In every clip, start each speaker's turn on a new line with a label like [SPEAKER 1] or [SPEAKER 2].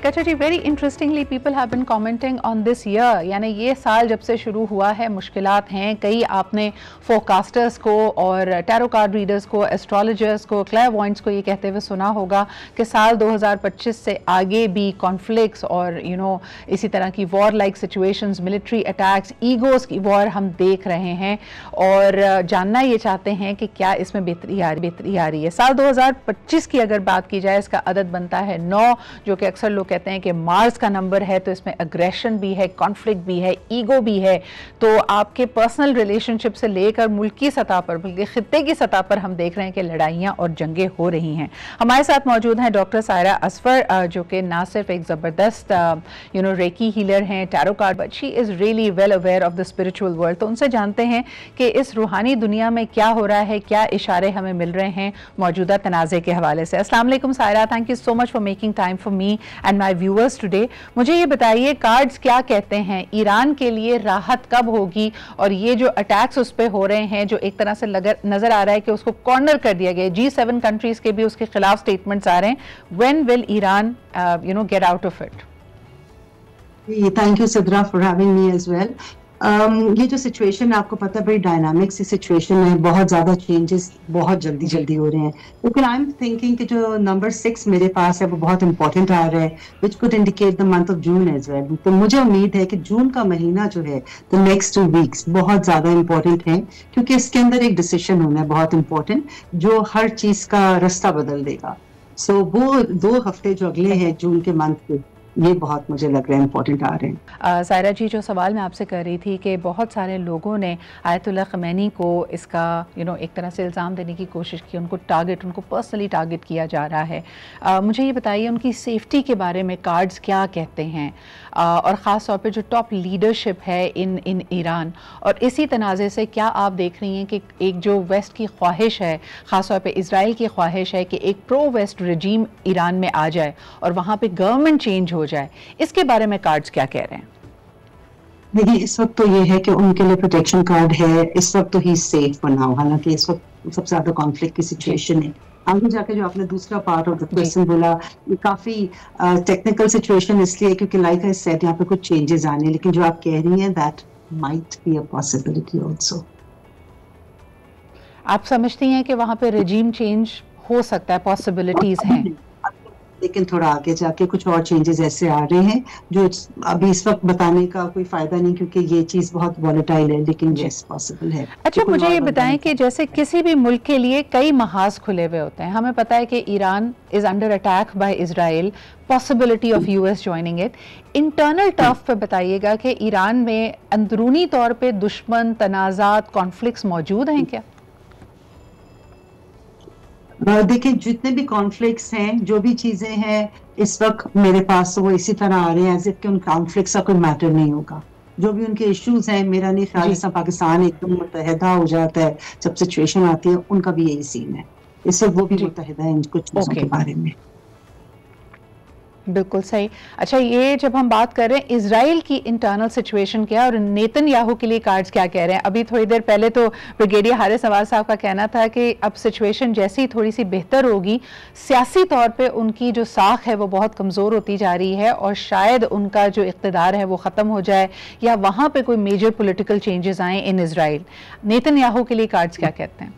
[SPEAKER 1] अच्छा जी, very interestingly people have been commenting on this year, यानी ये साल जब से शुरू हुआ है मुश्किलात हैं कई। आपने फोरकास्टर्स को और टैरो कार्ड रीडर्स को, एस्ट्रोलॉजर्स को, क्लेयरवॉयंट्स को ये कहते हुए सुना होगा कि साल 2025 से आगे भी कॉन्फ्लिक्ट्स और इसी तरह की war like situations, military attacks, egos की वॉर हम देख रहे हैं और जानना ये चाहते हैं कि क्या इसमें बेहतरी आ रही है। साल 2025 की अगर बात की जाए, इसका अदद बनता है 9, जो कि अक्सर लोग कहते हैं कि मार्स का नंबर है, तो इसमें अग्रेशन भी है, कॉन्फ्लिक्ट भी है, ईगो भी है। तो आपके पर्सनल रिलेशनशिप से लेकर मुल्की सतह पर, बल्कि खित्ते की सतह पर हम देख रहे हैं कि लड़ाइयाँ और जंगें हो रही हैं। हमारे साथ मौजूद हैं डॉक्टर सायरा असफर, जो कि ना सिर्फ एक ज़बरदस्त रेकी हीलर हैं, tarot card, but she is really well aware of the spiritual world. तो उनसे जानते हैं कि इस रूहानी दुनिया में क्या हो रहा है, क्या इशारे हमें मिल रहे हैं मौजूदा तनाज़े के हवाले से। अस्सलाम वालेकुम Saira, thank you so much for making time for me and my viewers today. मुझे ये बताइए, कार्ड्स क्या कहते हैं, ईरान के लिए राहत कब होगी? और ये जो अटैक्स उस पर हो रहे हैं, जो एक तरह से नजर आ रहा है कि उसको कॉर्नर कर दिया गया, G7 कंट्रीज के भी उसके खिलाफ स्टेटमेंट्स आ रहे हैं, when will Iran get out of it?
[SPEAKER 2] Thank you Sidra for having me as well. ये जो सिचुएशन है, आपको पता है, बड़ी डायनामिक सी सिचुएशन है, बहुत ज्यादा चेंजेस बहुत जल्दी हो रहे हैं। लेकिन आई एम थिंकिंग कि जो नंबर 6 मेरे पास है वो बहुत इंपॉर्टेंट आ रहा है, which could indicate the month of June as well. तो मुझे उम्मीद है कि जून का महीना जो है, द नेक्स्ट 2 वीक्स बहुत ज्यादा इंपॉर्टेंट है, क्योंकि इसके अंदर एक डिसीजन होना है बहुत इंपॉर्टेंट, जो हर चीज का रास्ता बदल देगा। सो वो 2 हफ्ते जो अगले हैं जून के मंथ के, ये बहुत मुझे लग रहा है इंपॉर्टेंट आ रहे हैं।
[SPEAKER 1] सायरा जी, जो सवाल मैं आपसे कर रही थी कि बहुत सारे लोगों ने आयतुल्लाह ख़मैनी को इसका एक तरह से इल्ज़ाम देने की कोशिश की, उनको पर्सनली टारगेट किया जा रहा है। मुझे ये बताइए, उनकी सेफ्टी के बारे में कार्ड्स क्या कहते हैं, और ख़ास तौर पे जो टॉप लीडरशिप है इन ईरान, और इसी तनाज़े से क्या आप देख रही हैं कि एक जो वेस्ट की ख्वाहिश है, ख़ास तौर पे इज़राइल की ख्वाहिश है कि एक प्रो वेस्ट रजीम ईरान में आ जाए और वहाँ पे गवर्नमेंट चेंज हो जाए, इसके बारे में कार्ड्स क्या कह रहे हैं?
[SPEAKER 2] देखिए, इस वक्त तो ये है कि उनके लिए प्रोटेक्शन कार्ड है, इस वक्त तो ही सेफ बना हो, हालांकि इस वक्त सबसे ज्यादा कॉन्फ्लिक्ट की सिचुएशन है। आगे जाके जो आपने दूसरा पार्ट ऑफ द क्वेश्चन बोला, ये काफी टेक्निकल सिचुएशन इसलिए क्योंकि लाइक आई सेड, यहाँ पे कुछ चेंजेस आने, लेकिन जो आप कह रही हैं that might be a possibility also.
[SPEAKER 1] आप समझती हैं कि वहां पे रजीम चेंज हो सकता है, पॉसिबिलिटीज हैं,
[SPEAKER 2] लेकिन थोड़ा आगे जाके कुछ और चेंजेस ऐसे आ रहे हैं जो अभी इस वक्त बताने का कोई फायदा नहीं, क्योंकि ये चीज बहुत वॉलेटाइल है, लेकिन यस पॉसिबल है।
[SPEAKER 1] अच्छा, मुझे ये बताएं कि जैसे किसी भी मुल्क के लिए कई महाज खुले हुए होते हैं, हमें पता है कि Iran is under attack by Israel, possibility of US joining it. Internal turf पे बताइएगा कि ईरान में अंदरूनी तौर पे दुश्मन, तनाज़ात, कॉन्फ्लिक्ट्स मौजूद हैं क्या?
[SPEAKER 2] देखिए, जितने भी कॉन्फ्लिक्ट्स हैं, जो भी चीजें हैं इस वक्त मेरे पास, तो वो इसी तरह आ रहे हैं एज इफ कि उन कॉन्फ्लिक्ट्स का कोई मैटर नहीं होगा। जो भी उनके इश्यूज हैं, मेरा नहीं ख्याल जैसा पाकिस्तान एकदम मुतहदा हो जाता है जब सिचुएशन आती है, उनका भी यही सीन है इस वक्त, वो भी मुतहदा है इन कुछ चीजों के बारे में।
[SPEAKER 1] बिल्कुल सही। अच्छा, ये जब हम बात कर रहे हैं इजराइल की इंटरनल सिचुएशन क्या, और नेतन्याहू के लिए कार्ड्स क्या कह रहे हैं? अभी थोड़ी देर पहले तो ब्रिगेडियर हारिस नवाज साहब का कहना था कि अब सिचुएशन जैसी थोड़ी सी बेहतर होगी, सियासी तौर पे उनकी जो साख है वो बहुत कमज़ोर होती जा रही है और शायद उनका जो इक़्तिदार है वो ख़त्म हो जाए या वहाँ पर कोई मेजर पोलिटिकल चेंजेस आए इन इजराइल। नेतन्याहू के लिए कार्ड्स क्या कहते हैं?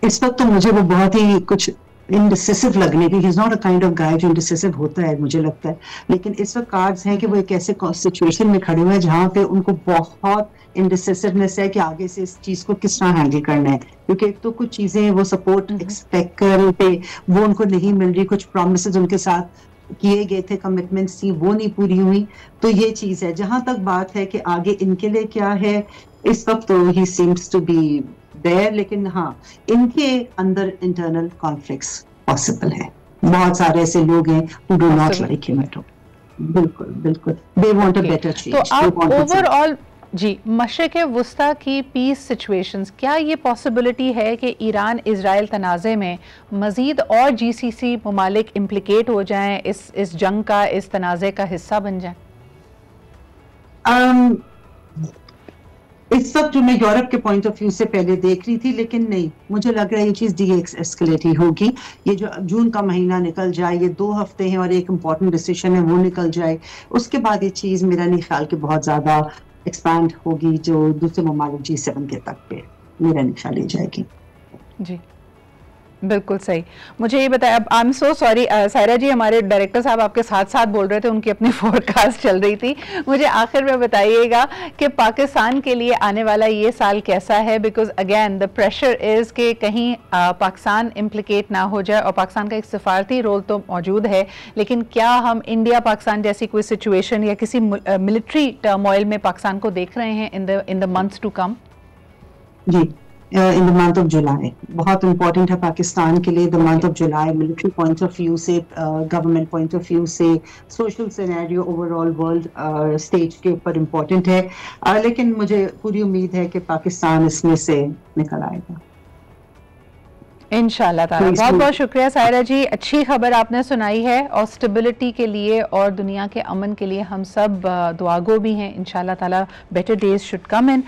[SPEAKER 2] इस वक्त तो मुझे वो बहुत ही कुछ इंडिसिसिव लगने की, he is not a kind of guy जो इंडिसिसिव होता है, मुझे लगता है। लेकिन इस वक्त कार्ड्स हैं कि वो एक ऐसे सिचुएशन में खड़े हुए हैं जहां पे उनको बहुत इंडिसिसिवनेस है कि आगे से इस चीज को किस तरह हैंडल करना है, क्योंकि एक तो कुछ चीजें वो सपोर्ट एक्सपेक्ट कर रहे थे, वो उनको नहीं मिल रही, कुछ प्रोमिसेस उनके साथ किए गए थे, कमिटमेंट्स थी, वो नहीं पूरी हुई। तो ये चीज है। जहां तक बात है कि आगे इनके लिए क्या है, इस वक्त तो ही सीम्स टू बी देयर, लेकिन हाँ, इनके अंदर इंटरनल कॉन्फ्लिक्ट्स पॉसिबल है। बहुत सारे ऐसे लोग हैं who do not like him at all। बिल्कुल बिल्कुल, they want a better change।
[SPEAKER 1] तो आप ओवरऑल जी, मशरिक़ वुस्ता की पीस सिचुएशंस, क्या ये पॉसिबिलिटी है कि ईरान इजराइल तनाज़े में मज़ीद और GCC ममालिक इम्प्लिकेट हो जाएं, इस जंग का, इस तनाज़े का हिस्सा बन जाएं?
[SPEAKER 2] इस वक्त जो मैं यूरोप के पॉइंट ऑफ व्यू से पहले देख रही थी, लेकिन नहीं, मुझे लग रहा है ये चीज डी एस्केलेट ही होगी। ये जो जून का महीना निकल जाए, ये 2 हफ्ते हैं और एक इम्पॉर्टेंट डिसीजन है वो निकल जाए, उसके बाद ये चीज मेरा नहीं ख्याल कि बहुत ज्यादा एक्सपैंड होगी जो दूसरे ममालिक G7 के तक पे, मेरा नहीं ख्याल ले जाएगी।
[SPEAKER 1] जी बिल्कुल सही। मुझे ये बताया, अब I am so sorry Saira ji, हमारे डायरेक्टर साहब आपके साथ साथ बोल रहे थे, उनकी अपनी फोरकास्ट चल रही थी। मुझे आखिर में बताइएगा कि पाकिस्तान के लिए आने वाला ये साल कैसा है, because again the pressure is कि कहीं पाकिस्तान इम्प्लिकेट ना हो जाए, और पाकिस्तान का एक सिफारती रोल तो मौजूद है, लेकिन क्या हम इंडिया पाकिस्तान जैसी कोई सिचुएशन या किसी मिलिट्री टर्मोइल में पाकिस्तान को देख रहे हैं in the months to come?
[SPEAKER 2] जी, in the month of July बहुत इंपॉर्टेंट है पाकिस्तान के लिए। The month of July military point of view से, गवर्नमेंट पॉइंट ऑफ व्यू से, social scenario overall world stage के ऊपर इम्पॉर्टेंट है, लेकिन मुझे पूरी उम्मीद है कि पाकिस्तान इसमें से निकल आएगा
[SPEAKER 1] इंशाल्लाह ताला। बहुत बहुत शुक्रिया सायरा जी, अच्छी खबर आपने सुनाई है, और स्टेबिलिटी के लिए और दुनिया के अमन के लिए हम सब दुआगो भी हैं। इंशाल्लाह ताला better days should come in.